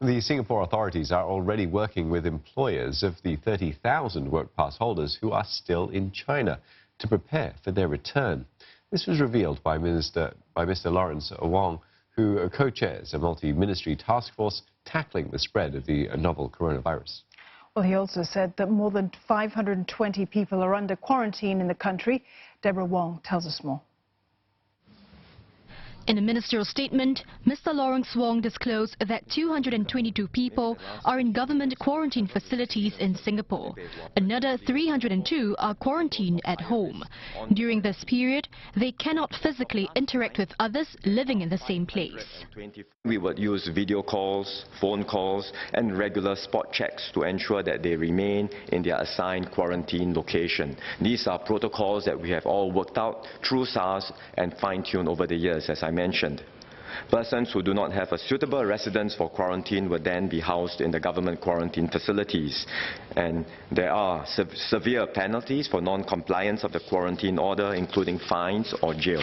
The Singapore authorities are already working with employers of the 30,000 work pass holders who are still in China to prepare for their return. This was revealed by Mr Lawrence Wong, who co-chairs a multi-ministry task force tackling the spread of the novel coronavirus. Well, he also said that more than 520 people are under quarantine in the country. Deborah Wong tells us more. In a ministerial statement, Mr Lawrence Wong disclosed that 222 people are in government quarantine facilities in Singapore. Another 302 are quarantined at home. During this period, they cannot physically interact with others living in the same place. We would use video calls, phone calls and regular spot checks to ensure that they remain in their assigned quarantine location. These are protocols that we have all worked out through SARS and fine-tuned over the years, as I mentioned. Persons who do not have a suitable residence for quarantine will then be housed in the government quarantine facilities. And there are severe penalties for non-compliance of the quarantine order, including fines or jail.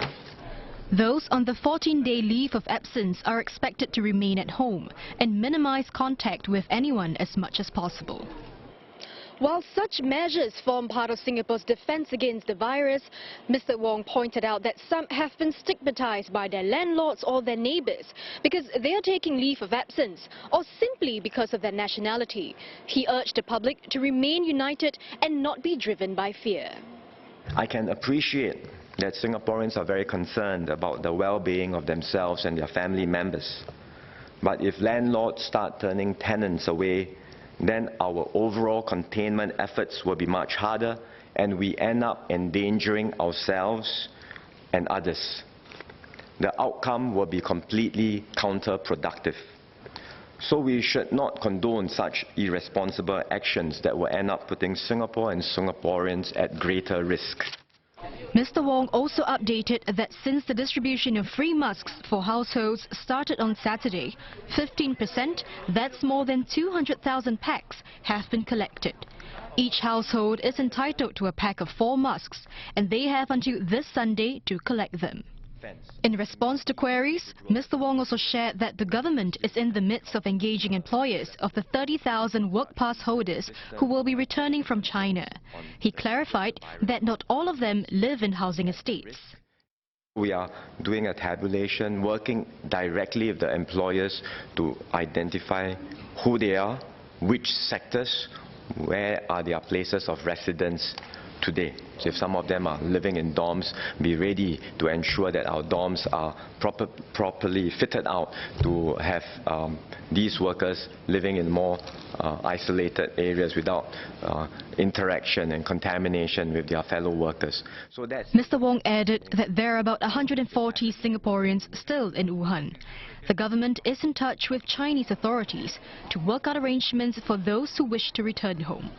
Those on the 14-day leave of absence are expected to remain at home and minimize contact with anyone as much as possible. While such measures form part of Singapore's defense against the virus, Mr Wong pointed out that some have been stigmatized by their landlords or their neighbors because they are taking leave of absence or simply because of their nationality. He urged the public to remain united and not be driven by fear. I can appreciate that Singaporeans are very concerned about the well-being of themselves and their family members. But if landlords start turning tenants away, then our overall containment efforts will be much harder and we end up endangering ourselves and others. The outcome will be completely counterproductive. So we should not condone such irresponsible actions that will end up putting Singapore and Singaporeans at greater risk. Mr Wong also updated that since the distribution of free masks for households started on Saturday, 15%, that's more than 200,000 packs, have been collected. Each household is entitled to a pack of 4 masks, and they have until this Sunday to collect them. In response to queries, Mr Wong also shared that the government is in the midst of engaging employers of the 30,000 work pass holders who will be returning from China. He clarified that not all of them live in housing estates. We are doing a tabulation, working directly with the employers to identify who they are, which sectors, where are their places of residence today. So if some of them are living in dorms, be ready to ensure that our dorms are properly fitted out to have these workers living in more isolated areas without interaction and contamination with their fellow workers. So that's Mr Wong added that there are about 140 Singaporeans still in Wuhan. The government is in touch with Chinese authorities to work out arrangements for those who wish to return home.